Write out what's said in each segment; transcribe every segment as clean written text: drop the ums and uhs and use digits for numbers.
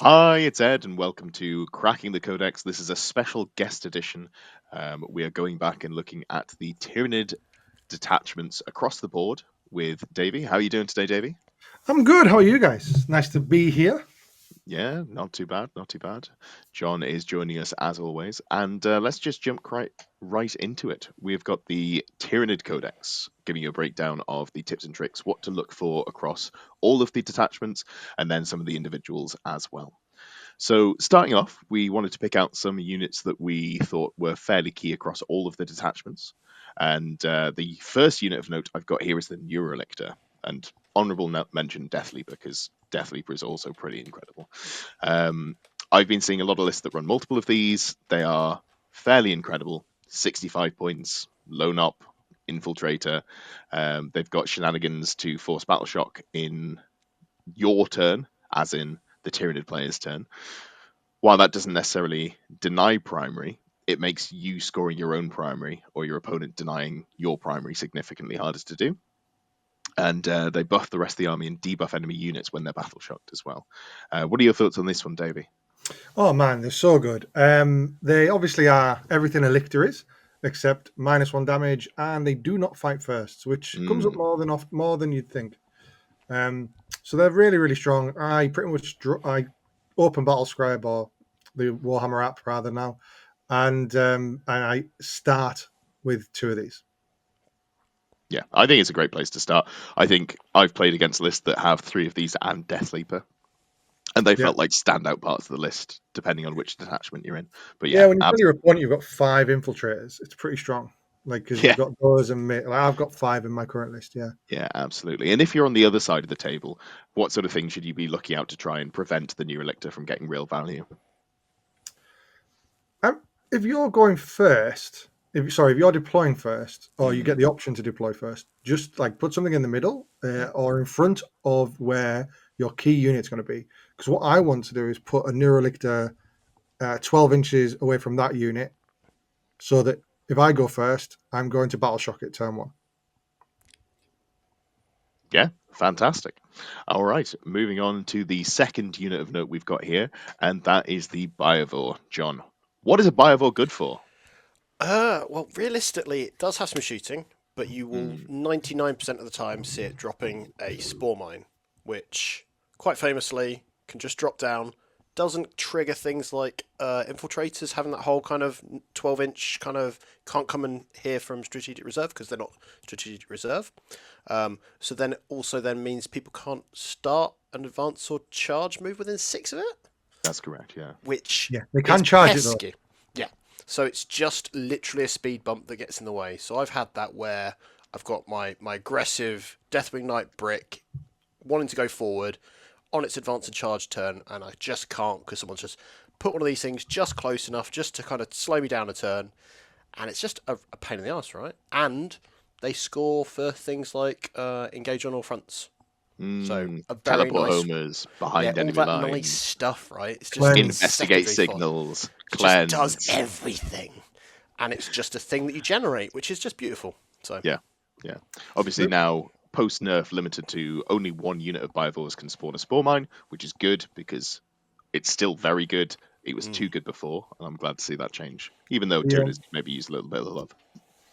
Hi, it's Ed, and welcome to Cracking the Codex. This is a special guest edition. We are going back and looking at the Tyranid detachments across the board with Davey. How are you doing today, Davey? I'm good. How are you guys? Nice to be here. Yeah, not too bad, not too bad. John is joining us as always, and let's just jump right into it. We've got the Tyranid Codex, giving you a breakdown of the tips and tricks, what to look for across all of the detachments, and then some of the individuals as well. So, starting off, we wanted to pick out some units that we thought were fairly key across all of the detachments. And the first unit of note I've got here is the Neurolictor. And honorable mention Death Leaper, because Death Leaper is also pretty incredible. I've been seeing a lot of lists that run multiple of these. They are fairly incredible. 65 points, lone up, infiltrator. They've got shenanigans to force battle shock in your turn, as in the Tyranid player's turn. While that doesn't necessarily deny primary, it makes you scoring your own primary or your opponent denying your primary significantly harder to do. And they buff the rest of the army and debuff enemy units when they're battle shocked as well. What are your thoughts on this one, Davey? Oh man, they're so good. They obviously are everything a lictor is, except -1 damage, and they do not fight first, which comes up more than you'd think. So they're really, really strong. I pretty much I open Battle Scribe or the Warhammer app rather now, and I start with 2 of these. Yeah, I think it's a great place to start. I think I've played against lists that have 3 of these and Death Leaper, and they Yeah, felt like standout parts of the list, depending on which detachment you're in. But yeah. yeah, When you play your opponent, you've got 5 infiltrators. It's pretty strong. Like because you've yeah, got those and like, I've got 5 in my current list. Yeah. yeah, absolutely. And if you're on the other side of the table, what sort of things should you be looking out to try and prevent the Neurolictor from getting real value? If you're going first, if you're deploying first, or you get Mm, the option to deploy first, just like put something in the middle or in front of where your key unit's going to be. Because what I want to do is put a Neurolictor 12 inches away from that unit, so that if I go first, I'm going to battle shock it turn 1. yeah, fantastic. All right, moving on to the second unit of note we've got here, and that is the Biovore. John, what is a Biovore good for? Well, realistically, it does have some shooting, but you will Mm, 99% of the time see it dropping a spore mine, which quite famously can just drop down. Doesn't trigger things like infiltrators having that whole kind of 12-inch kind of can't come in here from strategic reserve because they're not strategic reserve. So then it also then means people can't start an advance or charge move within 6 of it, that's correct, yeah. which Yeah, they is can charge it though. pesky. Yeah. So it's just literally a speed bump that gets in the way. So I've had that where I've got my aggressive Deathwing Knight brick wanting to go forward on its advance and charge turn, and I just can't because someone's just put one of these things just close enough just to kind of slow me down a turn, and it's just a pain in the ass, right? And they score for things like engage on all fronts. So a very Teleport nice, homers yeah, behind all enemy that nice lines, stuff, right? It's just Cleanse. investigate secondary fodder. signals, It just does cleanse. everything, and it's just a thing that you generate, which is just beautiful. So Yeah, yeah. Obviously now post nerf limited to only 1 unit of Biovores can spawn a spore mine, which is good because it's still very good. It was too good before, and I'm glad to see that change. Even though Yeah. Tyranids maybe use a little bit of love.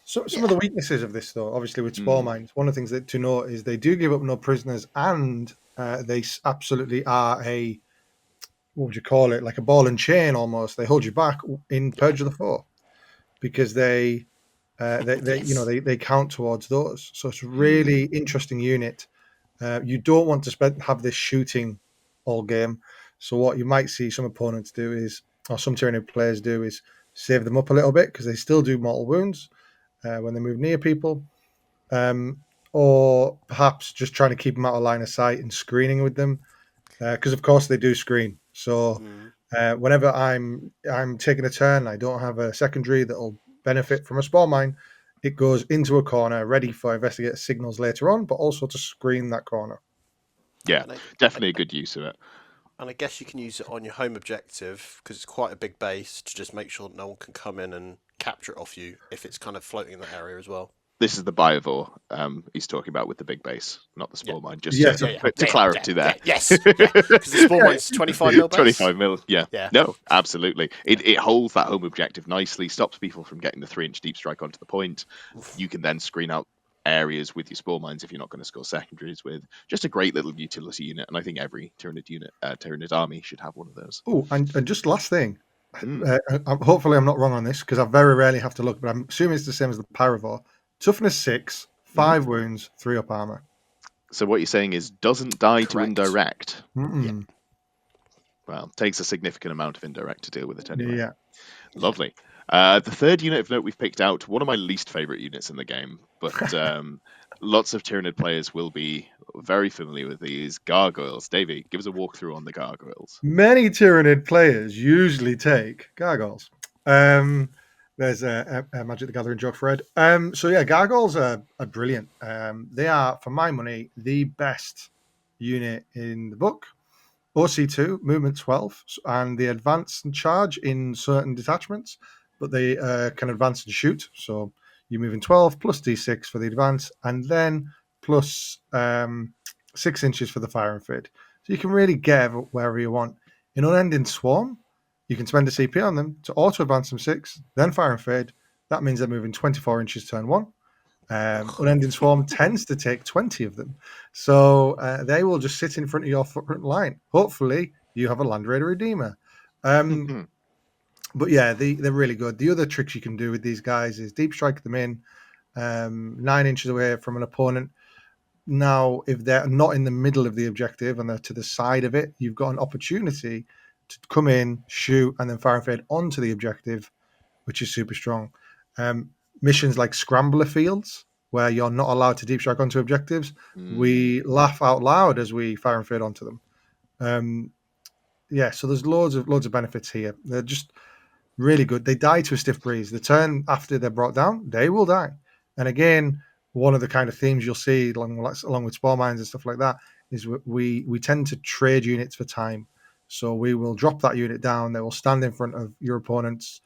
So some of yeah, the weaknesses of this, though, obviously with spore Mm, mines, one of the things that to note is they do give up no prisoners, and they absolutely are a, what would you call it, like a ball and chain almost. They hold you back in yeah, Purge of the Four because yes, they count towards those. So it's a mm, really interesting unit. You don't want to have this shooting all game. So what you might see some opponents do is, or some Tyranid players do, is save them up a little bit because they still do mortal wounds when they move near people, um, or perhaps just trying to keep them out of line of sight and screening with them, because of course they do screen. So whenever I'm taking a turn, I don't have a secondary that'll benefit from a spore mine. It goes into a corner, ready for investigate signals later on, but also to screen that corner. yeah, and I, definitely a good use of it. and I guess you can use it on your home objective because it's quite a big base to just make sure that no one can come in and capture it off you if it's kind of floating in that area as well. This is the Biovore he's talking about with the big base, not the spore mine. Just Yes, to clarity there. Yes, because the spore mine's 25 mil base. 25 mil, yeah. Yeah. No, absolutely. It holds that home objective nicely, stops people from getting the 3-inch deep strike onto the point. You can then screen out areas with your spore mines if you're not going to score secondaries with. Just a great little utility unit, and I think every Tyranid army should have one of those. Oh, and just last thing. Hopefully I'm not wrong on this because I very rarely have to look, but I'm assuming it's the same as the Biovore. Toughness 6, 5 wounds, 3 up armor. So what you're saying is doesn't die to Correct. indirect. Yeah. Well, takes a significant amount of indirect to deal with it anyway. Yeah. Lovely. The third unit of note we've picked out, one of my least favourite units in the game, but lots of Tyranid players will be very familiar with these Gargoyles. Davey, give us a walkthrough on the Gargoyles. Many Tyranid players usually take Gargoyles. There's a Magic the Gathering joke for Ed. So yeah, Gargoyles are brilliant. They are, for my money, the best unit in the book. OC2, movement 12, and they advance and charge in certain detachments, but they can advance and shoot. So you're moving 12 plus D6 for the advance, and then plus 6 inches for the fire and fade. So you can really get wherever you want. In Unending Swarm, you can spend a CP on them to auto advance them 6, then fire and fade. That means they're moving 24 inches turn 1. Unending Swarm tends to take 20 of them. So they will just sit in front of your front line. Hopefully, you have a Land Raider Redeemer. But yeah, they're really good. The other tricks you can do with these guys is deep strike them in 9 inches away from an opponent. Now, if they're not in the middle of the objective and they're to the side of it, you've got an opportunity to come in, shoot, and then fire and fade onto the objective, which is super strong. Missions like Scrambler Fields, where you're not allowed to deep strike onto objectives, we laugh out loud as we fire and fade onto them. Yeah, so there's loads of benefits here. They're just really good. They die to a stiff breeze. The turn after they're brought down, they will die. And again, one of the kind of themes you'll see along with spore mines and stuff like that is we tend to trade units for time. So we will drop that unit down. They will stand in front of your opponent's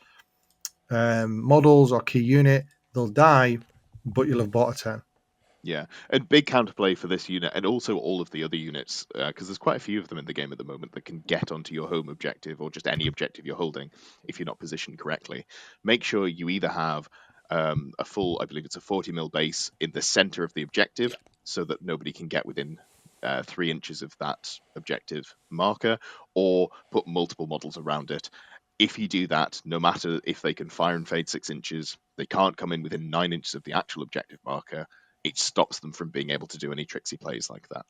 models or key unit. They'll die, but you'll have bought a turn. Yeah, and big counterplay for this unit and also all of the other units, because there's quite a few of them in the game at the moment that can get onto your home objective or just any objective you're holding if you're not positioned correctly. Make sure you either have a full, I believe it's a 40 mil base in the center of the objective so that nobody can get within 3 inches of that objective marker, or put multiple models around it. If you do that, no matter if they can fire and fade 6 inches, they can't come in within 9 inches of the actual objective marker. It stops them from being able to do any tricksy plays like that.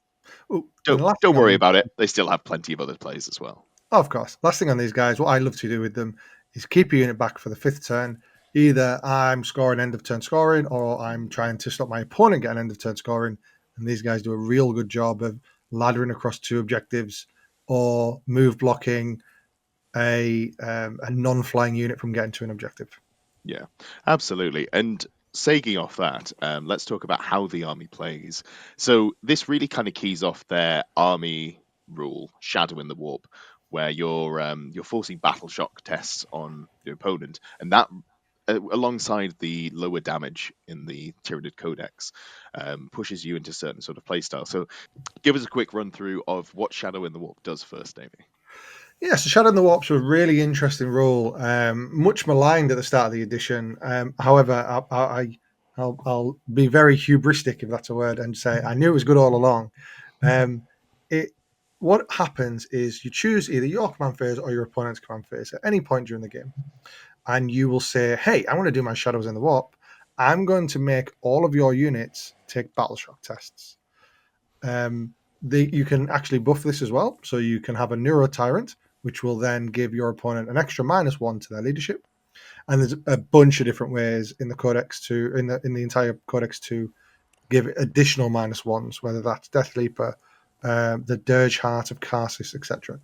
Ooh, don't worry about it. They still have plenty of other plays as well. Oh, of course. Last thing on these guys, what I love to do with them is keep a unit back for the 5th turn. Either I'm scoring end of turn scoring, or I'm trying to stop my opponent getting end of turn scoring. And these guys do a real good job of laddering across 2 objectives or move blocking a non-flying unit from getting to an objective. Yeah, absolutely. And sagging off that, let's talk about how the army plays. So this really kind of keys off their army rule, Shadow in the Warp, where you're forcing battle shock tests on your opponent, and that alongside the lower damage in the Tyranid Codex pushes you into certain sort of playstyle. So give us a quick run through of what Shadow in the Warp does first, Davey. Yeah, so Shadow in the Warp's a really interesting rule, much maligned at the start of the edition. However, I'll be very hubristic, if that's a word, and say I knew it was good all along. What happens is you choose either your command phase or your opponent's command phase at any point during the game, and you will say, hey, I want to do my Shadows in the Warp. I'm going to make all of your units take battle shock tests. You can actually buff this as well. So you can have a Neuro Tyrant, which will then give your opponent an extra -1 to their leadership. And there's a bunch of different ways in the Codex in the entire Codex to give additional -1s, whether that's Death Leaper, the Dirge Heart of Karsus, etc.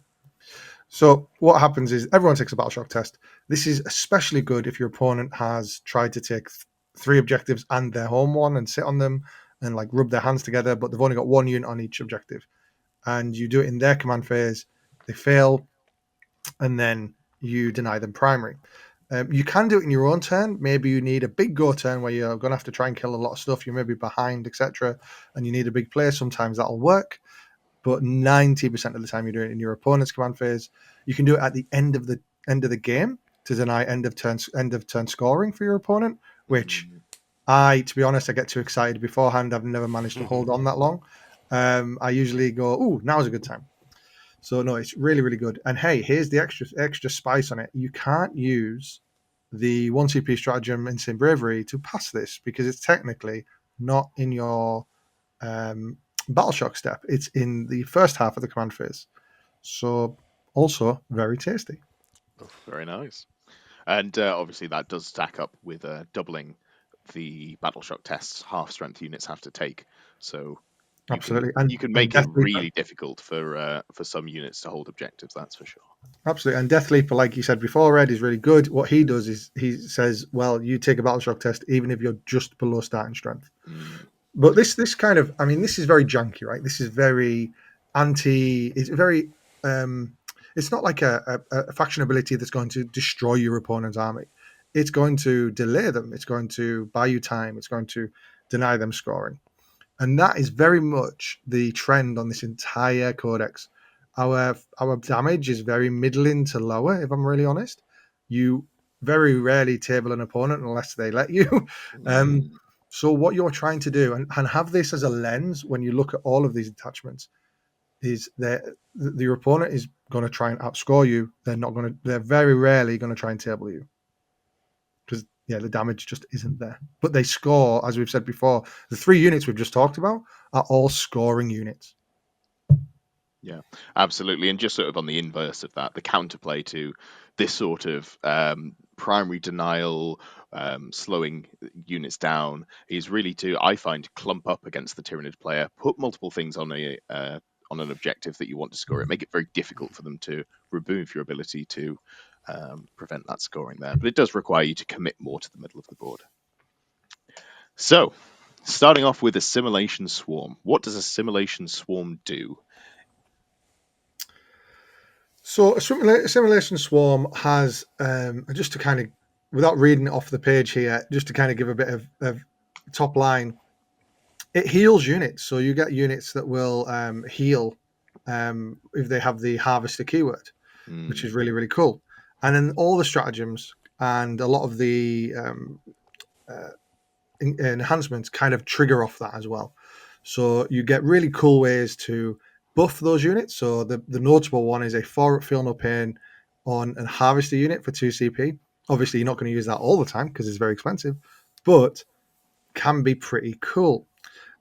So what happens is everyone takes a battle shock test. This is especially good if your opponent has tried to take 3 objectives and their home one and sit on them and like rub their hands together, but they've only got 1 unit on each objective. And you do it in their command phase, they fail, and then you deny them primary. You can do it in your own turn. Maybe you need a big go turn where you're going to have to try and kill a lot of stuff. You're maybe behind, etc., and you need a big play. Sometimes that'll work, but 90% of the time you're doing it in your opponent's command phase. You can do it at the end of the game to deny end of turn scoring for your opponent. Which to be honest, I get too excited beforehand. I've never managed to hold on that long. I usually go, "Ooh, now's a good time." So no, it's really, really good. And hey, here's the extra spice on it. You can't use the 1 CP stratagem Insane Bravery to pass this because it's technically not in your battle shock step. It's in the first half of the command phase. So also very tasty. Very nice. And obviously that does stack up with doubling the battle shock tests half strength units have to take. So Absolutely. you can make it really difficult for some units to hold objectives, that's for sure. Absolutely. And Death Leaper, like you said before, Ed, is really good. What he does is he says, well, you take a battle shock test even if you're just below starting strength. But this kind of, I mean, this is very junky, right? This is very it's very it's not like a faction ability that's going to destroy your opponent's army. It's going to delay them. It's going to buy you time. It's going to deny them scoring. And that is very much the trend on this entire codex. Our damage is very middling to lower, if I'm really honest. You very rarely table an opponent unless they let you. So what you're trying to do, and have this as a lens when you look at all of these attachments, is that your opponent is going to try and outscore you. They're very rarely going to try and table you. Because the damage just isn't there. But they score, as we've said before, the 3 units we've just talked about are all scoring units. Yeah, absolutely. And just sort of on the inverse of that, the counterplay to this sort of primary denial, slowing units down is really to, I find, clump up against the Tyranid player, put multiple things on on an objective that you want to score it, make it very difficult for them to remove your ability to prevent that scoring there. But it does require you to commit more to the middle of the board. So, starting off with Assimilation Swarm. What does Assimilation Swarm do? So Assimilation Swarm has, just to kind of, without reading it off the page here, just to kind of give a bit of top line, it heals units. So you get units that will heal if they have the Harvester keyword, which is really, really cool. And then all the stratagems and a lot of the enhancements kind of trigger off that as well. So you get really cool ways to buff those units. So the notable one is a 4 Feel No Pain on a Harvester unit for 2 CP. Obviously, you're not going to use that all the time because it's very expensive, but can be pretty cool.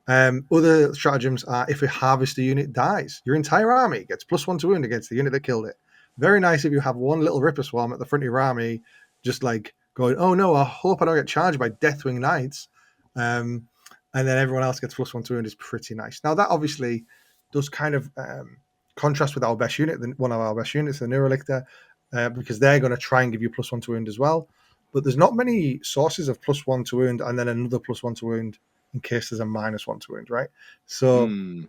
Other stratagems are if a Harvester unit dies, your entire army gets +1 to wound against the unit that killed it. Very nice if you have one little Ripper Swarm at the front of your army, just like going, oh no, I hope I don't get charged by Deathwing Knights. And then everyone else gets +1 to wound is pretty nice. Now that obviously does kind of contrast with our best unit, one of our best units, the Neurolictor, because they're going to try and give you +1 to wound as well. But there's not many sources of +1 to wound and then another +1 to wound in case there's a -1 to wound, right? So,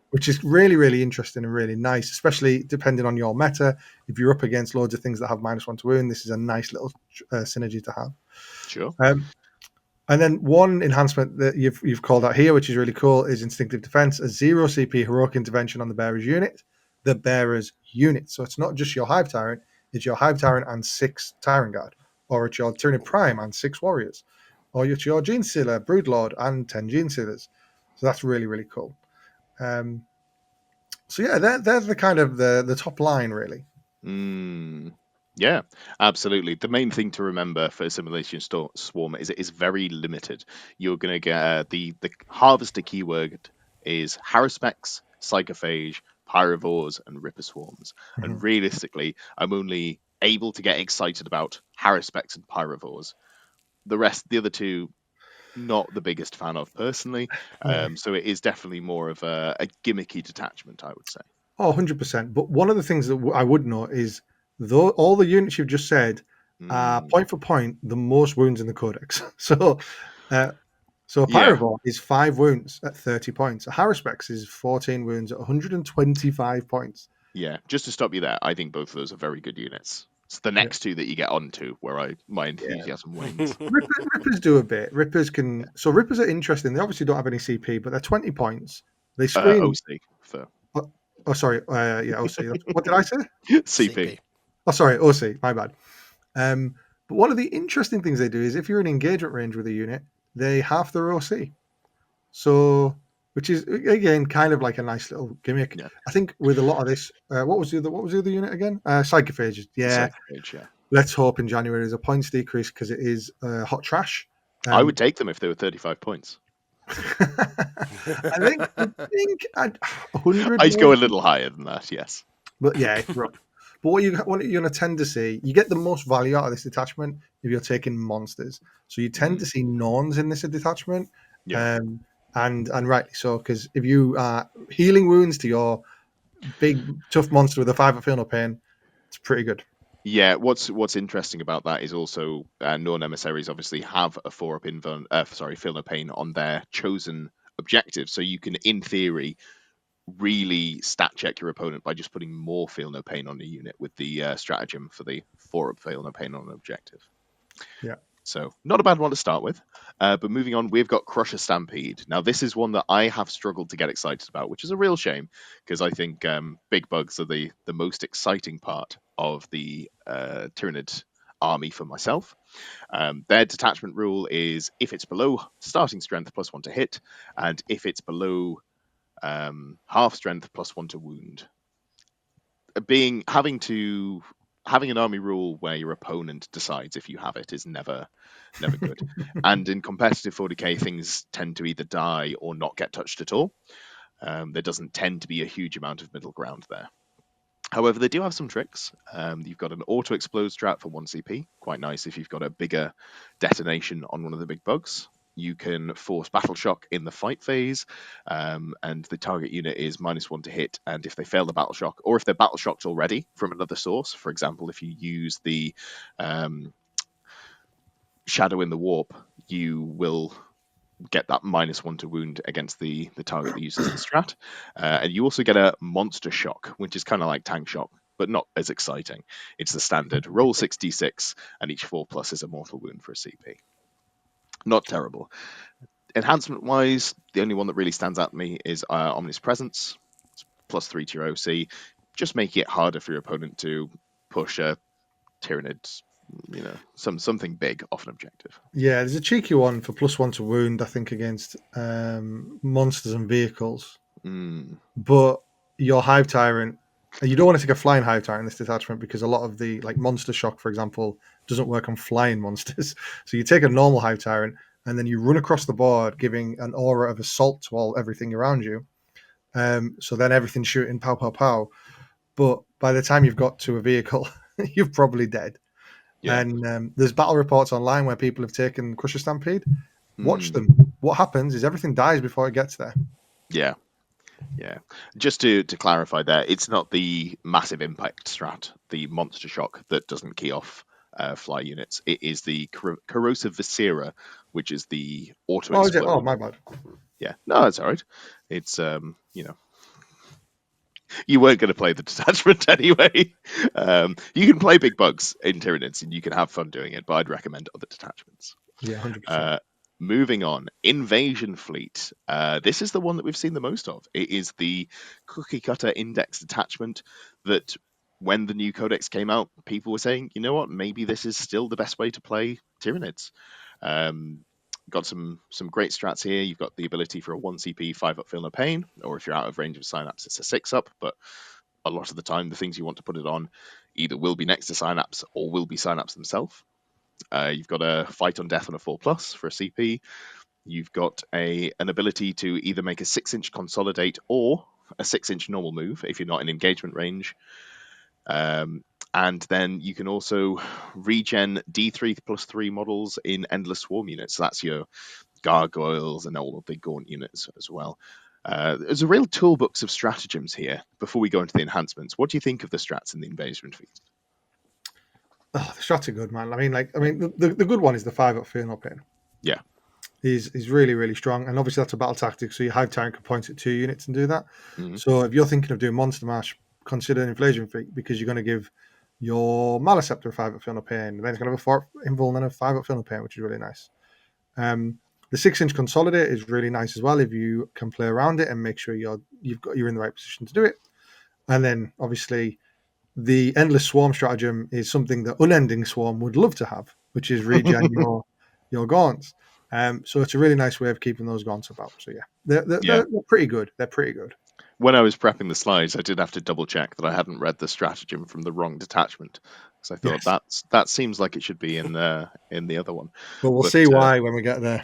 which is really, really interesting and really nice, especially depending on your meta. If you're up against loads of things that have -1 to wound, this is a nice little synergy to have. Sure. And then one enhancement that you've called out here, which is really cool, is Instinctive Defense, a 0 CP heroic intervention on the bearer's unit. The bearer's unit. So it's not just your Hive Tyrant, it's your Hive Tyrant and 6 Tyrant Guard, or it's your Tyranid Prime and 6 Warriors, or it's your Gene Stealer, Broodlord, and 10 Gene Stealers. So that's really, really cool. So yeah, they're the kind of the top line, really. Yeah, absolutely. The main thing to remember for Assimilation Swarm is it is very limited. You're going to get the Harvester keyword is Haruspex, Psychophage, Pyrovores, and Ripper Swarms. And realistically, I'm only able to get excited about Haruspex and Pyrovores. The other two, not the biggest fan of personally. So it is definitely more of a gimmicky detachment, I would say. Oh, 100%. But one of the things that I would note is, though all the units you've just said are point for point the most wounds in the Codex. So a Pyrovore is 5 wounds at 30 points. A Haruspex is 14 wounds at 125 points. Yeah, just to stop you there, I think both of those are very good units. It's the next two that you get onto where my enthusiasm wanes. Rippers do a bit. Rippers are interesting. They obviously don't have any CP, but they're 20 points. They screen. OC for Sorry. Yeah, OC. What did I say? CP. Oh, sorry, OC. My bad. But one of the interesting things they do is if you're in engagement range with a unit, they half their OC. So, which is again kind of like a nice little gimmick. Yeah. I think with a lot of this, what was the other unit again? Psychophages. Yeah. Psychophage, yeah. Let's hope in January there's a points decrease because it is hot trash. I would take them if they were 35 points. I think 100. I'd go a little higher than that, yes. But yeah, it's rough. But what you're going to tend to see, you get the most value out of this detachment if you're taking monsters. So you tend to see Norns in this detachment, and rightly so, because if you are healing wounds to your big tough monster with a 5 at feel no pain, it's pretty good. Yeah, what's interesting about that is also Norn emissaries obviously have a 4-up feel no pain on their chosen objective, so you can, in theory, really stat check your opponent by just putting more feel no pain on a unit with the stratagem for the 4-up feel no pain on an objective. Yeah. So not a bad one to start with. But moving on, we've got Crusher Stampede. Now, this is one that I have struggled to get excited about, which is a real shame, because I think big bugs are the most exciting part of the Tyranid army for myself. Their detachment rule is if it's below starting strength +1 to hit, and if it's below half strength +1 to wound. Having an army rule where your opponent decides if you have it is never good. And in competitive 40k, things tend to either die or not get touched at all. There doesn't tend to be a huge amount of middle ground there. However, they do have some tricks. You've got an auto-explode strat for 1 CP, quite nice if you've got a bigger detonation on one of the big bugs. You can force Battle Shock in the fight phase, and the target unit is -1 to hit, and if they fail the Battle Shock, or if they're Battle Shocked already from another source, for example, if you use the Shadow in the Warp, you will get that -1 to wound against the target that uses the strat. And you also get a Monster Shock, which is kind of like Tank Shock, but not as exciting. It's the standard roll 6d6, and each 4+ is a mortal wound for a CP. Not terrible. Enhancement-wise, the only one that really stands out to me is Ominous Presence. It's +3 to your OC, just making it harder for your opponent to push a Tyranid, something big off an objective. Yeah, there's a cheeky one for +1 to wound, I think, against monsters and vehicles. But your Hive Tyrant, you don't want to take a flying Hive Tyrant in this detachment because a lot of the, like Monster Shock, for example, doesn't work on flying monsters. So you take a normal Hive Tyrant and then you run across the board, giving an aura of assault to everything around you. So then everything's shooting pow, pow, pow. But by the time you've got to a vehicle, you're probably dead. Yeah. And there's battle reports online where people have taken Crusher Stampede. Watch them. What happens is everything dies before it gets there. Yeah. Just to clarify there, it's not the massive impact strat, the Monster Shock, that doesn't key off fly units. It is the Corrosive Viscera, which is the auto explode. Oh, my bad. Yeah, no, that's all right. It's you weren't going to play the detachment anyway. You can play big bugs in Tyranids, and you can have fun doing it, but I'd recommend other detachments. Yeah, 100%. Moving on, Invasion Fleet. This is the one that we've seen the most of. It is the cookie cutter index detachment that when the new codex came out, people were saying, you know what, maybe this is still the best way to play Tyranids. Got some great strats here. You've got the ability for a 1 CP 5-up feel no pain, or if you're out of range of Synapse, it's a 6-up, but a lot of the time the things you want to put it on either will be next to Synapse or will be Synapse themselves. You've got a Fight on Death on a 4+ for a CP. You've got an ability to either make a 6-inch consolidate or a 6-inch normal move if you're not in engagement range. And then you can also regen D3 +3 models in Endless Swarm units. So that's your Gargoyles and all the big Gaunt units as well. There's a real toolbox of stratagems here. Before we go into the enhancements, what do you think of the strats in the Invasion Fleet? Oh, the strats are good, man. I mean, the good one is the 5-up feel no pain. Yeah. Is really, really strong. And obviously that's a battle tactic, so your Hive Tyrant can point at 2 units and do that. Mm-hmm. So if you're thinking of doing Monster Mash, consider an Invasion Fleet because you're going to give your Maliceptor 5 up Feel No Pain. Then it's going to have a 4 invul and a 5 up Feel No Pain, which is really nice. The 6-inch Consolidate is really nice as well if you can play around it and make sure you're in the right position to do it. And then obviously the Endless Swarm stratagem is something that Unending Swarm would love to have, which is regen your gaunts. So it's a really nice way of keeping those gaunts about. So yeah, they're pretty good. They're pretty good. When I was prepping the slides, I did have to double check that I hadn't read the stratagem from the wrong detachment, because I thought that seems like it should be in the other one. But we'll see why when we get there.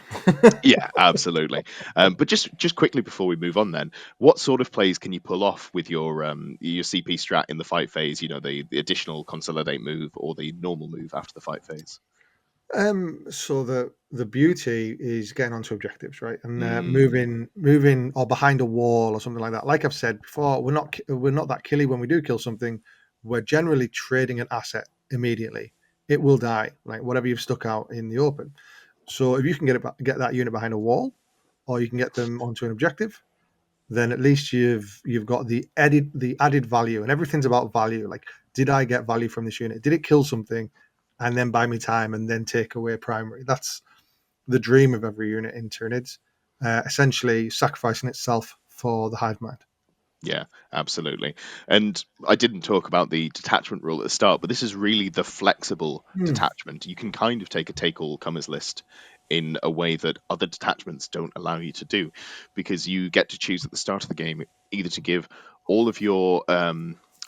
Yeah, absolutely. But just quickly before we move on, then, what sort of plays can you pull off with your CP strat in the fight phase? You know, the additional consolidate move or the normal move after the fight phase. So the beauty is getting onto objectives, right, and moving or behind a wall or something like that. Like I've said before, we're not that killy when we do kill something. We're generally trading an asset immediately. It will die, like whatever you've stuck out in the open. So if you can get that unit behind a wall, or you can get them onto an objective, then at least you've got the added value, and everything's about value. Like, did I get value from this unit? Did it kill something? And then buy me time and then take away primary. That's the dream of every unit in Tyranids, essentially sacrificing itself for the hive mind. Yeah, absolutely. And I didn't talk about the detachment rule at the start, but this is really the flexible detachment. You can kind of take a take-all comers list in a way that other detachments don't allow you to do, because you get to choose at the start of the game either to give all of your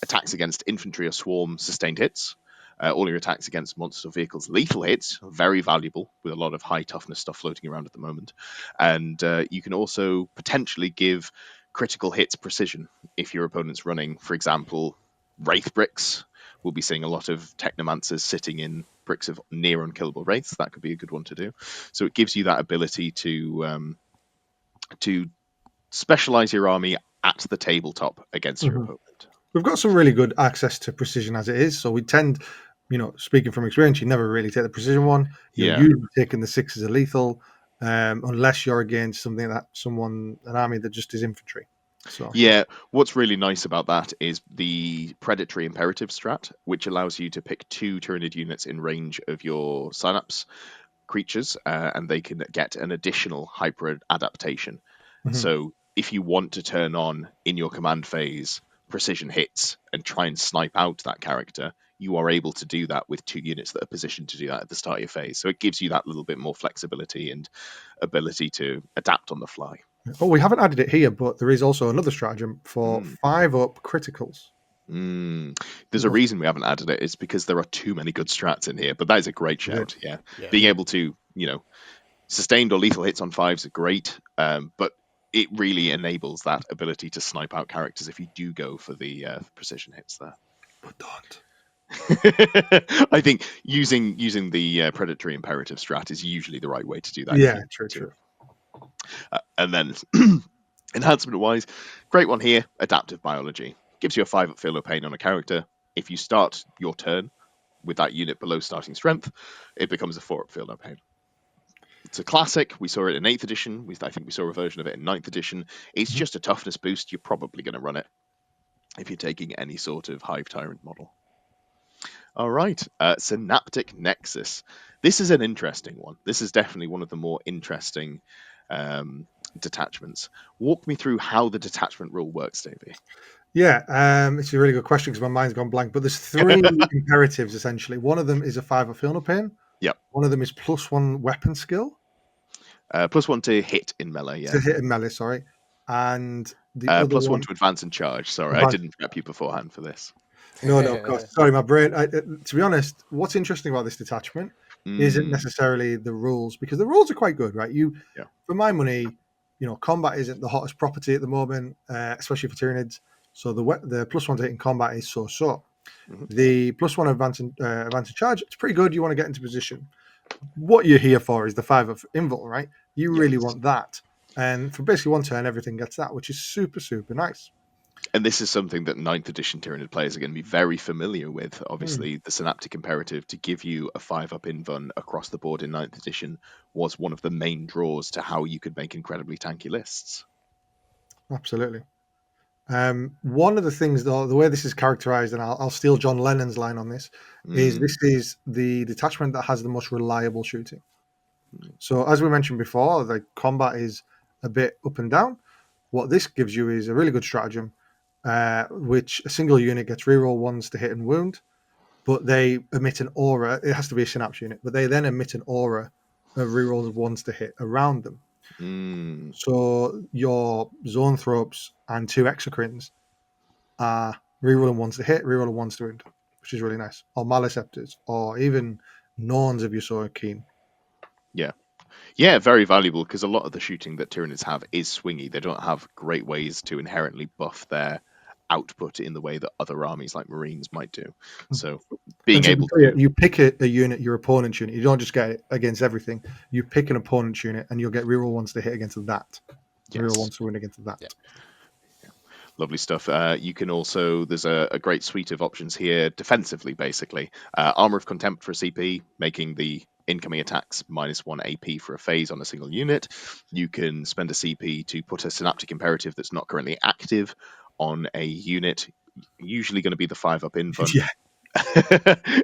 attacks against infantry or swarm sustained hits, all your attacks against monsters or vehicles lethal hits, very valuable with a lot of high toughness stuff floating around at the moment. And you can also potentially give critical hits precision if your opponent's running, for example, Wraith bricks. We'll be seeing a lot of Technomancers sitting in bricks of near unkillable Wraiths. That could be a good one to do. So it gives you that ability to specialize your army at the tabletop against your opponent. We've got some really good access to precision as it is, so we tend, speaking from experience, you never really take the precision one. You're usually taking the 6 as a lethal, unless you're against an army that just is infantry. So yeah, what's really nice about that is the predatory imperative strat, which allows you to pick 2 Tyranid units in range of your Synapse creatures, and they can get an additional hyper adaptation. So if you want to turn on in your command phase precision hits and try and snipe out that character, you are able to do that with 2 units that are positioned to do that at the start of your phase. So it gives you that little bit more flexibility and ability to adapt on the fly. Oh, we haven't added it here, but there is also another stratagem for 5-up criticals. There's a reason we haven't added it. It's because there are too many good strats in here, but that is a great shout. Yeah. Being able to, sustained or lethal hits on 5s are great, but it really enables that ability to snipe out characters if you do go for the precision hits there. But don't. I think using the predatory imperative strat is usually the right way to do that. Yeah, true. And then enhancement wise, great one here, adaptive biology. Gives you a 5-up feel of pain on a character. If you start your turn with that unit below starting strength, it becomes a 4-up feel of pain. It's a classic. We saw it in 8th edition. I think we saw a version of it in 9th edition. It's just a toughness boost. You're probably going to run it if you're taking any sort of Hive Tyrant model. All right, Synaptic Nexus. This is an interesting one. This is definitely one of the more interesting detachments. Walk me through how the detachment rule works, Davey. Yeah, it's a really good question because my mind's gone blank. But there's 3 imperatives, essentially. One of them is a 5-up feel no pain. Yep. One of them is +1 weapon skill. +1 to hit in melee, yeah. To hit in melee, sorry. And the other +1 to advance and charge. Sorry, I didn't prep you beforehand for this. No, of course. Sorry, my brain. To be honest, what's interesting about this detachment isn't necessarily the rules, because the rules are quite good, right? For my money, combat isn't the hottest property at the moment, especially for Tyranids. So the +1 to hit in combat is so. The +1 advance and charge, it's pretty good. You want to get into position. What you're here for is the 5 of invul, right? You really want that. And for basically 1 turn, everything gets that, which is super, super nice. And this is something that 9th edition Tyranid players are going to be very familiar with. Obviously, the Synaptic Imperative to give you a 5-up invuln across the board in 9th edition was one of the main draws to how you could make incredibly tanky lists. Absolutely. One of the things, though, the way this is characterized, and I'll steal John Lennon's line on this, is Mm. this is the detachment that has the most reliable shooting. So, as we mentioned before, the combat is a bit up and down. What this gives you is a really good stratagem, which a single unit gets reroll ones to hit and wound, but they emit an aura. It has to be a synapse unit, but they then emit an aura of rerolls of ones to hit around them. Mm. So your zoanthropes and 2 exocrines are rerolling ones to hit, rerolling ones to wound, which is really nice. Or maleceptors, or even Norns if you're so keen. Yeah, very valuable because a lot of the shooting that Tyranids have is swingy. They don't have great ways to inherently buff their output in the way that other armies like Marines might do. So being And to be able clear, to, you pick a unit, your opponent's unit. You don't just get it against everything. You pick an opponent's unit, and you'll get reroll ones to hit against that. Reroll yes, ones to win against that. Yeah. lovely stuff. You can also, there's a great suite of options here defensively, basically. Armor of Contempt for a CP, making the incoming attacks -1 AP for a phase on a single unit. You can spend a CP to put a Synaptic Imperative that's not currently active on a unit, usually going to be the 5-up infant. Yeah.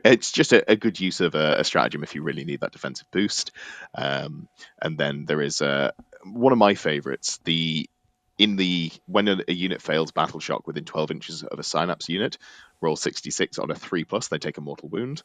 It's just a good use of a stratagem if you really need that defensive boost. And then there is one of my favorites, when a unit fails battle shock within 12 inches of a synapse unit, roll 66 on a 3+, they take a mortal wound.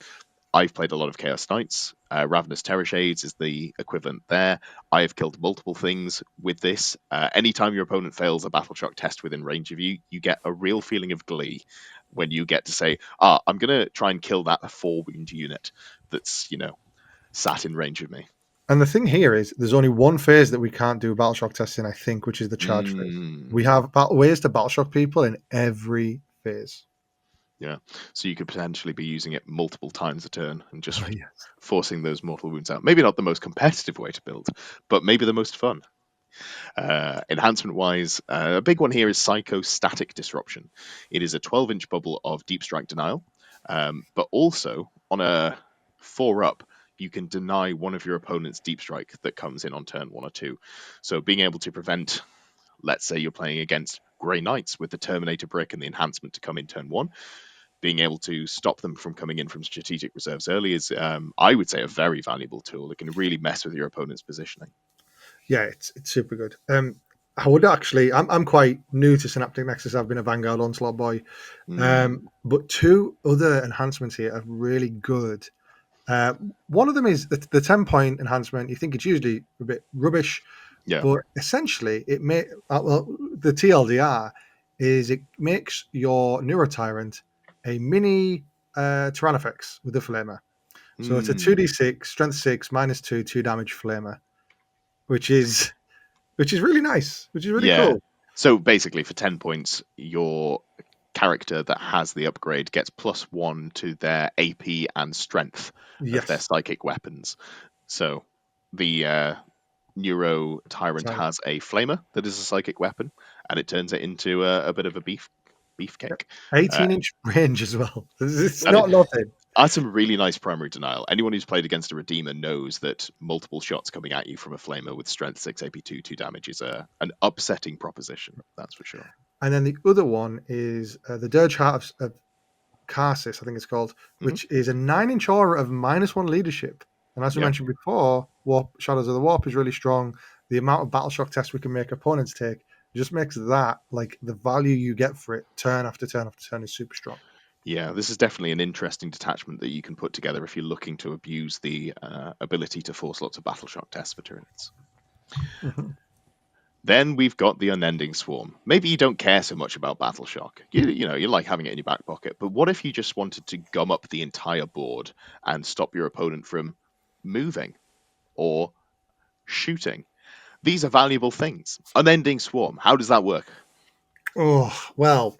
I've played a lot of Chaos Knights. Ravenous Terror Shades is the equivalent there. I have killed multiple things with this. Anytime your opponent fails a battle shock test within range of you, you get a real feeling of glee when you get to say, I'm going to try and kill that 4-wound unit that's, sat in range of me. And the thing here is, there's only one phase that we can't do battle shock testing, I think, which is the charge phase. We have ways to battle shock people in every phase. Yeah, so you could potentially be using it multiple times a turn and just Yes. forcing those mortal wounds out. Maybe not the most competitive way to build, but maybe the most fun. Enhancement-wise, a big one here is Psychostatic Disruption. It is a 12-inch bubble of Deep Strike Denial, but also on a 4-up, you can deny one of your opponent's Deep Strike that comes in on turn 1 or 2. So being able to prevent, let's say you're playing against Grey Knights with the Terminator Brick and the enhancement to come in turn 1, being able to stop them from coming in from strategic reserves early is, I would say, a very valuable tool. It can really mess with your opponent's positioning. Yeah, it's super good. I would actually, I'm quite new to Synaptic Nexus. I've been a Vanguard Onslaught boy. But 2 other enhancements here are really good. One of them is the 10-point enhancement. You think it's usually a bit rubbish, Yeah. but essentially it the TLDR is it makes your Neurotyrant a mini Tyrannofex with the Flamer. So it's a 2d6, strength 6, -2, 2 damage Flamer, which is really nice, which is really cool. So basically, for 10 points, your character that has the upgrade gets +1 to their AP and strength of their psychic weapons. So the Neuro Tyrant has a flamer that is a psychic weapon, and it turns it into a bit of a beefcake. 18-inch range as well. It's not nothing. That's some really nice primary denial. Anyone who's played against a Redeemer knows that multiple shots coming at you from a Flamer with Strength 6, AP2, 2 damage is an upsetting proposition, that's for sure. And then the other one is the Dirge Heart of Karsus, I think it's called, which is a 9-inch aura of -1 leadership. And as we mentioned before, Shadows of the Warp is really strong. The amount of battle shock tests we can make opponents take just makes that, like, the value you get for it turn after turn after turn is super strong. Yeah, this is definitely an interesting detachment that you can put together if you're looking to abuse the ability to force lots of battle shock tests for Tyranids. Then we've got the Unending Swarm. Maybe you don't care so much about battle shock. You like having it in your back pocket. But what if you just wanted to gum up the entire board and stop your opponent from moving or shooting? These are valuable things. Unending Swarm, how does that work? Oh, well,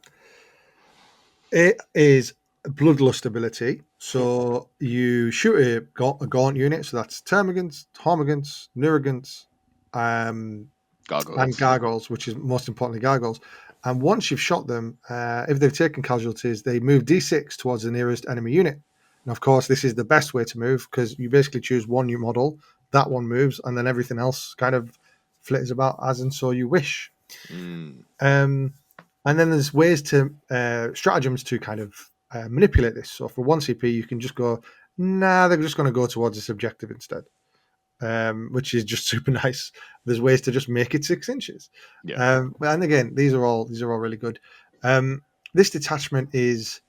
it is bloodlust ability. So you shoot a gaunt unit. So that's Termagants, Hormagants, Neurogants, Gargoyles. and Gargoyles, which is most importantly Gargoyles. And once you've shot them, if they've taken casualties, they move D6 towards the nearest enemy unit. And of course, this is the best way to move because you basically choose one new model, that one moves, and then everything else kind of flitters about as and so you wish. And then there's ways to stratagems to kind of manipulate this. So for 1 CP, you can just go, nah, they're just going to go towards this objective instead, which is just super nice. There's ways to just make it 6 inches. Yeah. And again, these are all really good. This detachment is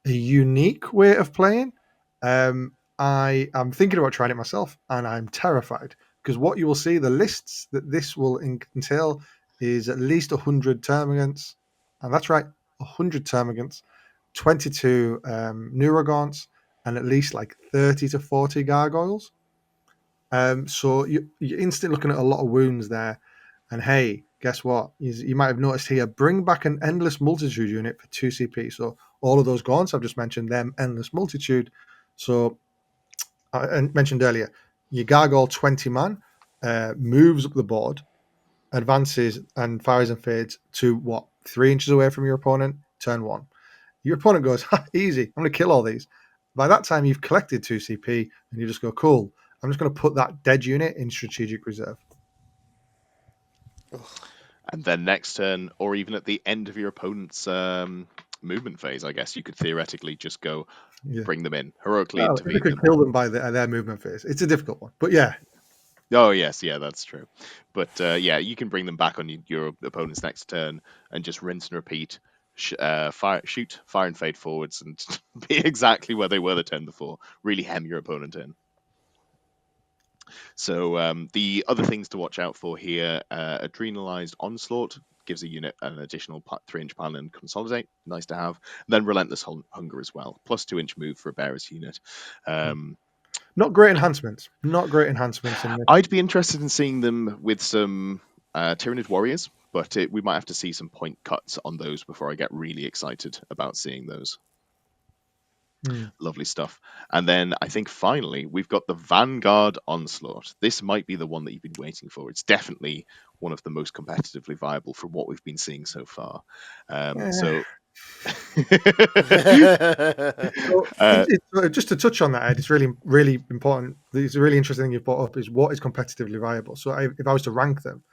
a unique way of playing. I am thinking about trying it myself, and I'm terrified because what you will see, the lists that this will entail is at least 100 termagants, and that's right, 100 termagants, 22 neurogaunts, and at least like 30 to 40 gargoyles. So you're instantly looking at a lot of wounds there. And hey, guess what? You might have noticed here, bring back an endless multitude unit for 2 CP. So all of those gaunts I've just mentioned, them endless multitude. So I mentioned earlier, your gargoyle 20 man moves up the board, advances and fires and fades to what, 3 inches away from your opponent, turn 1. Your opponent goes, ha, easy, I'm going to kill all these. By that time, you've collected 2 CP, and you just go, cool, I'm just going to put that dead unit in strategic reserve. And then next turn, or even at the end of your opponent's movement phase, I guess you could theoretically just go bring them in, heroically Well, if you intervene could them. kill them by their movement phase, it's a difficult one. But yeah. Oh yes, yeah, that's true. But yeah, you can bring them back on your opponent's next turn and just rinse and repeat. Shoot, fire and fade forwards, and be exactly where they were the turn before. Really hem your opponent in. So the other things to watch out for here: Adrenalized Onslaught gives a unit an additional 3-inch pile and consolidate. Nice to have. Then Relentless Hunger as well, plus 2-inch move for a bearer's unit. Not great enhancements. Not great enhancements in this. I'd be interested in seeing them with some Tyranid Warriors, but we might have to see some point cuts on those before I get really excited about seeing those. Lovely stuff. And then I think finally we've got the Vanguard Onslaught. This might be the one that you've been waiting for. It's definitely one of the most competitively viable from what we've been seeing so far. So just to touch on that, Ed, it's really, really important. It's a really interesting thing you've brought up is what is competitively viable. So if I was to rank them,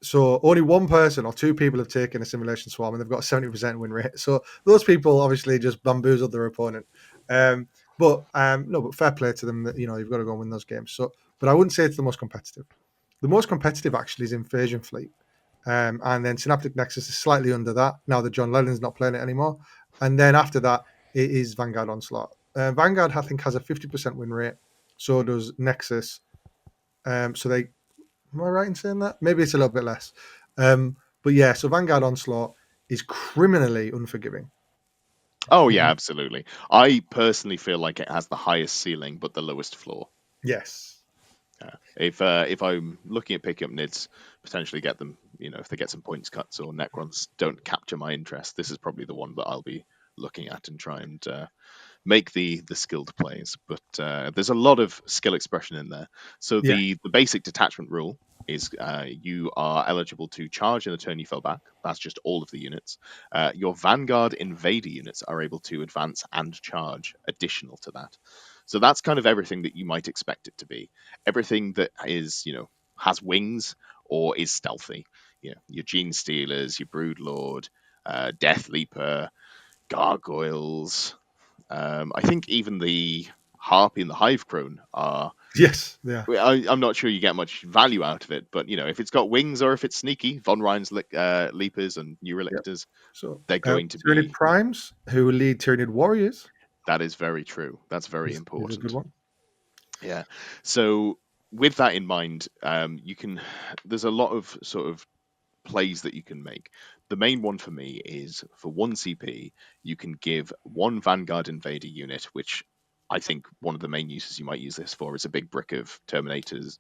so only one person or 2 people have taken a simulation swarm and they've got a 70% win rate. So those people obviously just bamboozled their opponent. But fair play to them that you've got to go and win those games. So, but I wouldn't say it's the most competitive. The most competitive actually is Invasion Fleet. And then Synaptic Nexus is slightly under that now that John Lennon's not playing it anymore. And then after that, it is Vanguard Onslaught. Vanguard, I think, has a 50% win rate. So does Nexus. So they, am I right in saying that? Maybe it's a little bit less. But yeah, so Vanguard Onslaught is criminally unforgiving. Oh yeah, absolutely. I personally feel like it has the highest ceiling but the lowest floor. Yes. If I'm looking at picking up Nids, potentially get them, if they get some points cuts or Necrons don't capture my interest, this is probably the one that I'll be looking at and try and make the skilled plays. But there's a lot of skill expression in there. So the basic detachment rule is you are eligible to charge in a turn you fell back. That's just all of the units. Your Vanguard Invader units are able to advance and charge additional to that. So that's kind of everything that you might expect it to be. Everything that is, has wings or is stealthy. Your Gene Stealers, your Broodlord, Death Leaper, Gargoyles. I think even the Harpy and the Hive Crone are. Yes, yeah. I'm not sure you get much value out of it, but if it's got wings or if it's sneaky, Von Ryan's Leapers and Neurolictors, so they're going to Tyranid be Primes, who lead Tyranid Warriors. That is very true. That's very important. Is a good one. Yeah. So with that in mind, there's a lot of sort of plays that you can make. The main one for me is for 1 CP, you can give 1 Vanguard Invader unit, which I think one of the main uses you might use this for is a big brick of Terminators,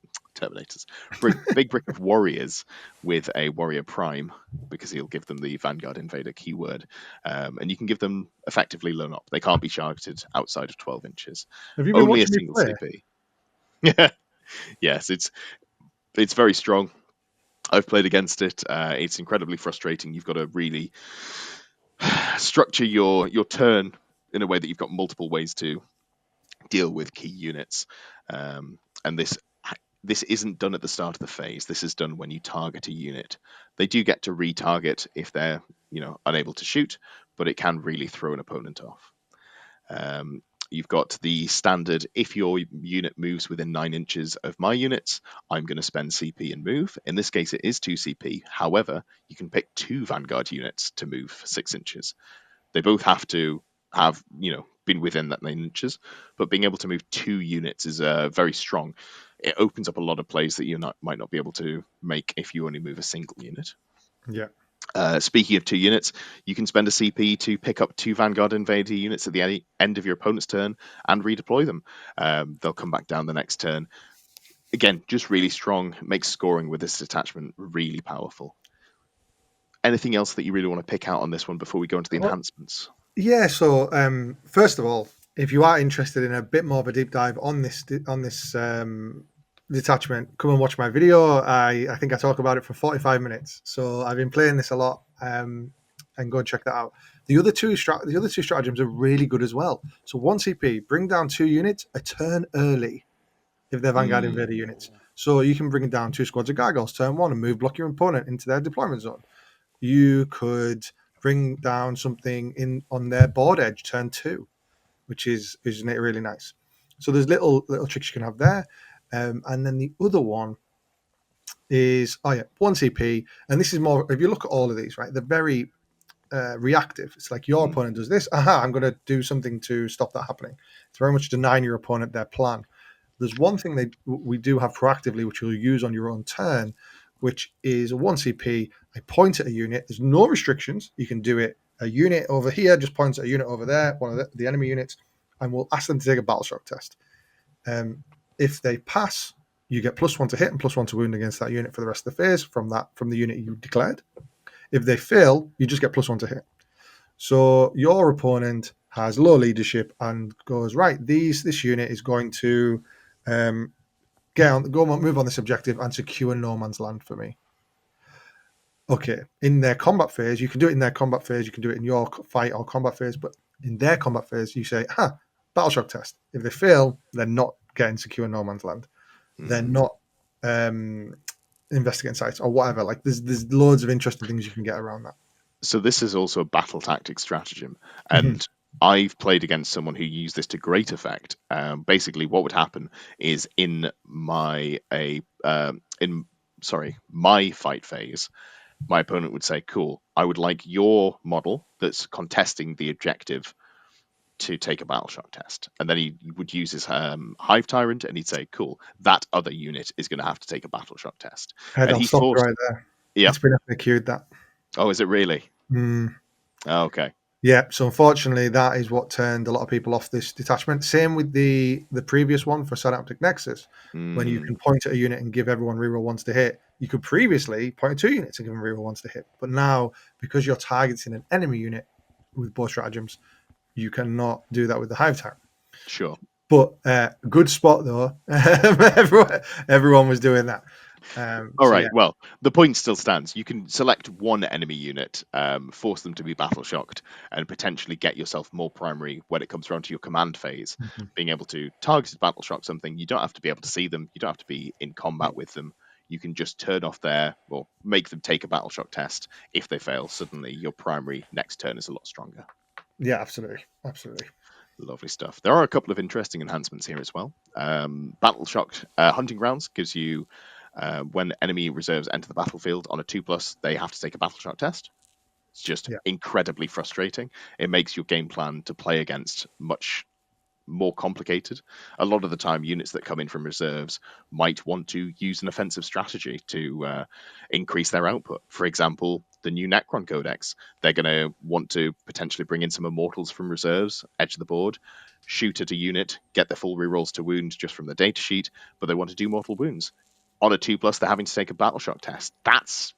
big brick of Warriors with a Warrior Prime, because he'll give them the Vanguard Invader keyword, and you can give them effectively loan up. They can't be targeted outside of 12 inches. Have you been Only a watching single me play? CP. Yes, it's very strong. I've played against it. It's incredibly frustrating. You've got to really structure your turn in a way that you've got multiple ways to deal with key units. And this this isn't done at the start of the phase. This is done when you target a unit. They do get to retarget if they're unable to shoot, but it can really throw an opponent off. You've got the standard, if your unit moves within 9 inches of my units, I'm going to spend CP and move. In this case, it is 2 CP. However, you can pick 2 Vanguard units to move for 6 inches. They both have to have, been within that 9 inches, but being able to move 2 units is very strong. It opens up a lot of plays that you might not be able to make if you only move a single unit. Yeah. Speaking of 2 units, you can spend a CP to pick up 2 Vanguard Invader units at the end of your opponent's turn and redeploy them. They'll come back down the next turn. Again, just really strong, makes scoring with this detachment really powerful. Anything else that you really want to pick out on this one before we go into the enhancements? Yeah, so first of all, if you are interested in a bit more of a deep dive on this detachment, come and watch my video. I think I talk about it for 45 minutes. So I've been playing this a lot, and go and check that out. The other two stratagems are really good as well. So 1 CP, bring down 2 units a turn early if they're Vanguard Invader units. So you can bring down 2 squads of Gargoyles turn 1 and block your opponent into their deployment zone. You could bring down something on their board edge turn 2, which is really nice. So there's little tricks you can have there. And then the other one is 1 CP, and this is more, if you look at all of these, right, they're very reactive. It's like your opponent does this, I'm going to do something to stop that happening. It's very much denying your opponent their plan. There's one thing we do have proactively, which you'll use on your own turn, which is a 1 CP. I point at a unit. There's no restrictions. You can do it. A unit over here just points at a unit over there, one of the enemy units, and we'll ask them to take a battle shock test. If they pass, you get +1 to hit and +1 to wound against that unit for the rest of the phase from the unit you declared. If they fail, you just get +1 to hit. So your opponent has low leadership and goes, right, this unit is going to move on this objective and secure no man's land for me. Okay, in their combat phase, you can do it in their combat phase, you can do it in your fight or combat phase, but in their combat phase, you say, battle shock test. If they fail, they're not getting secure no man's land. They're not investigating sites or whatever. Like there's loads of interesting things you can get around that. So this is also a battle tactic stratagem, and I've played against someone who used this to great effect. Basically, what would happen is in my fight phase, my opponent would say, "Cool, I would like your model that's contesting the objective to take a battle shock test," and then he would use his Hive Tyrant, and he'd say, "Cool, that other unit is going to have to take a battle shock test." I'll stop you right there. Yeah, it's been FAQ'd that. Oh, is it really? Oh, okay. Yeah, so unfortunately, that is what turned a lot of people off this detachment. Same with the previous one for Synaptic Nexus, when you can point at a unit and give everyone reroll 1s to hit. You could previously point at 2 units and give them reroll 1s to hit, but now because you're targeting an enemy unit with both stratagems, you cannot do that with the Hive Tyrant. Sure. But good spot though. Everyone was doing that. All right. Yeah. Well, the point still stands. You can select one enemy unit, force them to be battle shocked, and potentially get yourself more primary when it comes around to your command phase. Being able to target battle shock something, you don't have to be able to see them. You don't have to be in combat with them. You can just turn off make them take a battle shock test. If they fail, suddenly your primary next turn is a lot stronger. Yeah, absolutely. Lovely stuff. There are a couple of interesting enhancements here as well. Battle shock hunting grounds gives you. When enemy reserves enter the battlefield on a 2+, they have to take a battle shock test. It's just incredibly frustrating. It makes your game plan to play against much more complicated. A lot of the time, units that come in from reserves might want to use an offensive strategy to increase their output. For example, the new Necron Codex, they're going to want to potentially bring in some Immortals from reserves, edge of the board, shoot at a unit, get their full rerolls to wound just from the datasheet, but they want to do mortal wounds. On a 2+, they're having to take a battle shock test. That's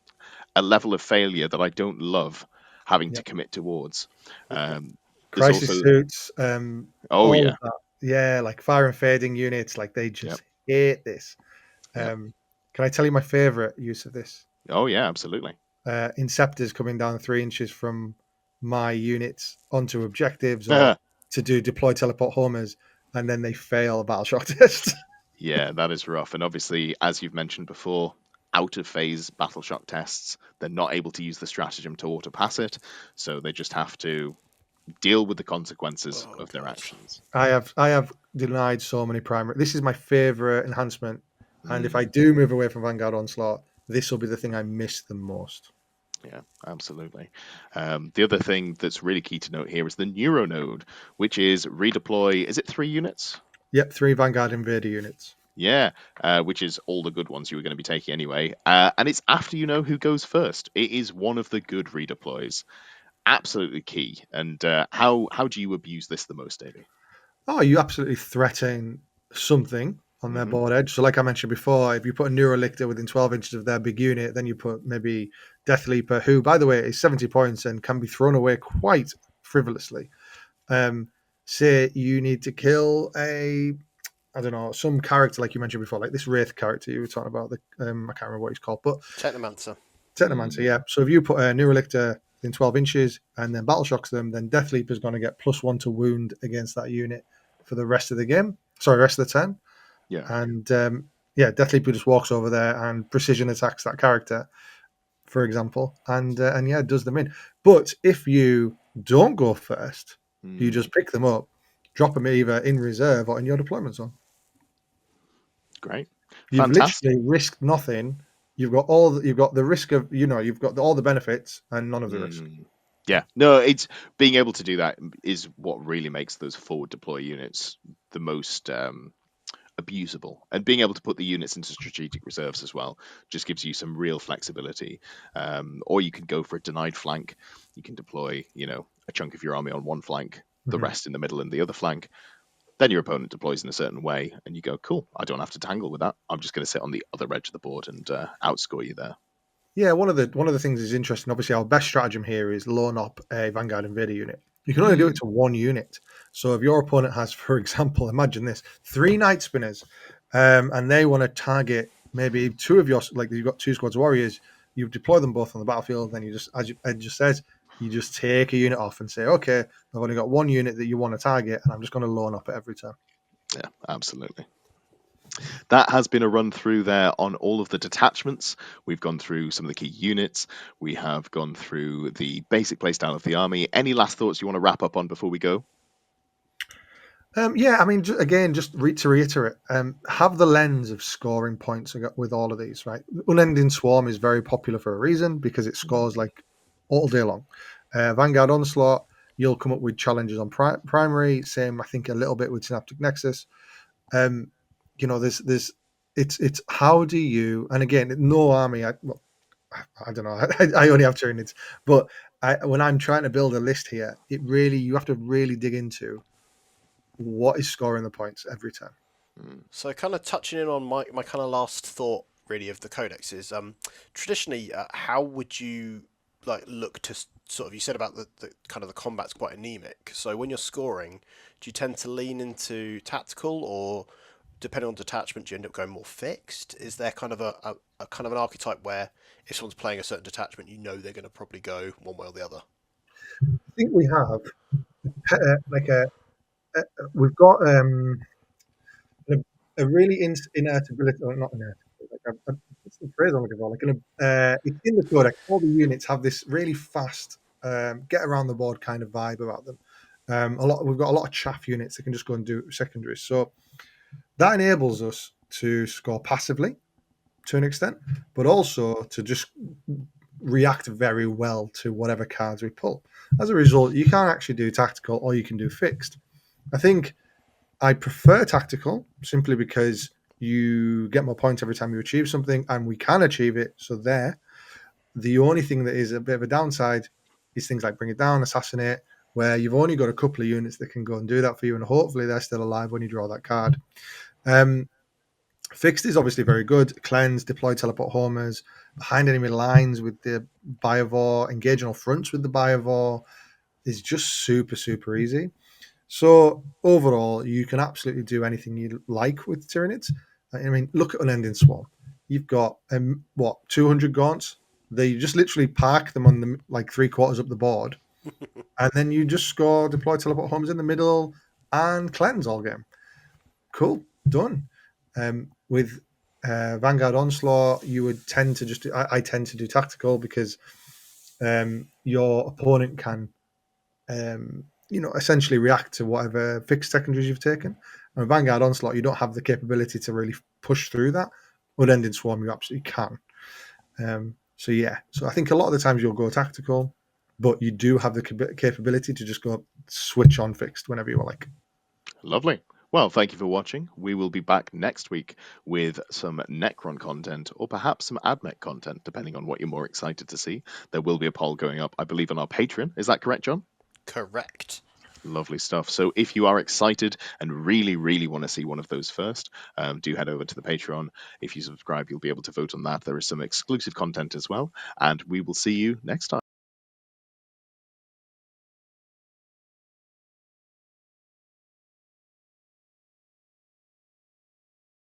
a level of failure that I don't love having to commit towards. Crisis suits. That. Yeah, like fire and fading units, like they just hate this. Can I tell you my favorite use of this? Oh yeah, absolutely. Inceptors coming down 3 inches from my units onto objectives or to do deploy teleport homers, and then they fail a battle shock test. Yeah, that is rough. And obviously, as you've mentioned before, out of phase battle shock tests, they're not able to use the stratagem to auto pass it, so they just have to deal with the consequences Oh of their god. actions. I have denied so many primary. This is my favorite enhancement, and if I Mm, do move away from Vanguard Onslaught, this will be the thing I miss the most. yeah, absolutely. The other thing that's really key to note here is the Neuro node, which is redeploy. Is it 3 units? Yep, 3 Vanguard Invader units. Yeah, which is all the good ones you were going to be taking anyway. And it's after you know who goes first. It is one of the good redeploys. Absolutely key. And how do you abuse this the most, Davey? Oh, you absolutely threaten something on their Hmm. board edge. So, like I mentioned before, if you put a Neurolictor within 12 inches of their big unit, then you put maybe Death Leaper, who, by the way, is 70 points and can be thrown away quite frivolously. Um, say you need to kill I don't know, some character like you mentioned before, like this Wraith character you were talking about. I can't remember what he's called, but Technomancer. Technomancer, yeah. So if you put a Neurolictor in 12 inches and then Battle Shocks them, then Death Leaper is going to get +1 to wound against that unit for the rest of the game. Sorry, rest of the turn. Yeah. And yeah, Death Leaper just walks over there and precision attacks that character, for example, and yeah, does them in. But if you don't go first, you Mm, just pick them up, drop them either in reserve or in your deployment zone. great. You've Fantastic. literally risked nothing. You've got the risk of you've got all the benefits and none of the risk. Mm. Yeah, no, it's being able to do that is what really makes those forward deploy units the most abusable, and being able to put the units into strategic reserves as well just gives you some real flexibility. Or you can go for a denied flank. You can deploy, a chunk of your army on one flank, the Mhm. rest in the middle and the other flank. Then your opponent deploys in a certain way, and you go, cool, I don't have to tangle with that. I'm just going to sit on the other edge of the board and outscore you there. Yeah, one of the things is interesting. Obviously, our best stratagem here is loan up a Vanguard Invader unit. You can only do it Mm. to one unit. So if your opponent has, for example, imagine this: 3 Night Spinners, and they want to target maybe two of your like you've got 2 squads of warriors. You deploy them both on the battlefield. Then you just, as Ed just says, you just take a unit off and say, okay, I've only got one unit that you want to target, and I'm just going to loan up at every turn. Yeah, absolutely. That has been a run through there on all of the detachments. We've gone through some of the key units. We have gone through the basic playstyle of the army. Any last thoughts you want to wrap up on before we go? Yeah, I mean, again, just to reiterate, have the lens of scoring points with all of these, right? Unending Swarm is very popular for a reason because it scores like all day long. Vanguard Onslaught, you'll come up with challenges on primary. Same, I think, a little bit with Synaptic Nexus. Um, there's it's how do you? And again, no army. I don't know. I only have Tyranids, but when I'm trying to build a list here, you have to really dig into what is scoring the points every time. Mm. So kind of touching in on my kind of last thought really of the codex is traditionally how would you like look to sort of, you said about the kind of the combat's quite anemic, so when you're scoring do you tend to lean into tactical, or depending on detachment do you end up going more fixed? Is there kind of a kind of an archetype where if someone's playing a certain detachment you know they're going to probably go one way or the other? I think we have like a we've got a, a really inertability, or not inertability, like what's the phrase I'm looking for? Like it's in the codex. All the units have this really fast get around the board kind of vibe about them. We've got a lot of chaff units that can just go and do secondaries, so that enables us to score passively to an extent, but also to just react very well to whatever cards we pull. As a result, you can't actually do tactical or you can do fixed. I think I prefer tactical simply because you get more points every time you achieve something, and we can achieve it. So there, the only thing that is a bit of a downside is things like Bring It Down, Assassinate, where you've only got a couple of units that can go and do that for you, and hopefully they're still alive when you draw that card. Um, Fixed is obviously very good. Cleanse, deploy teleport homers, behind enemy lines with the Biovore, engage on all fronts with the Biovore is just super, super easy. So overall, you can absolutely do anything you like with Tyranids. I mean, look at Unending Swarm. You've got 200 gaunts. They just literally park them on the like 3/4 up the board, and then you just score, deploy teleport homers in the middle, and cleanse all game. Cool, done. With Vanguard Onslaught, you would tend to just I tend to do tactical because your opponent can essentially react to whatever fixed secondaries you've taken. And with Vanguard Onslaught, you don't have the capability to really push through that. Unending Swarm, you absolutely can. So I think a lot of the times you'll go tactical, but you do have the capability to just go switch on fixed whenever you like. Lovely. Well, thank you for watching. We will be back next week with some Necron content, or perhaps some AdMech content, depending on what you're more excited to see. There will be a poll going up, I believe, on our Patreon. Is that correct, John? Correct. Lovely stuff. So if you are excited and really, really want to see one of those first, do head over to the Patreon. If you subscribe, you'll be able to vote on that. There is some exclusive content as well, and we will see you next time.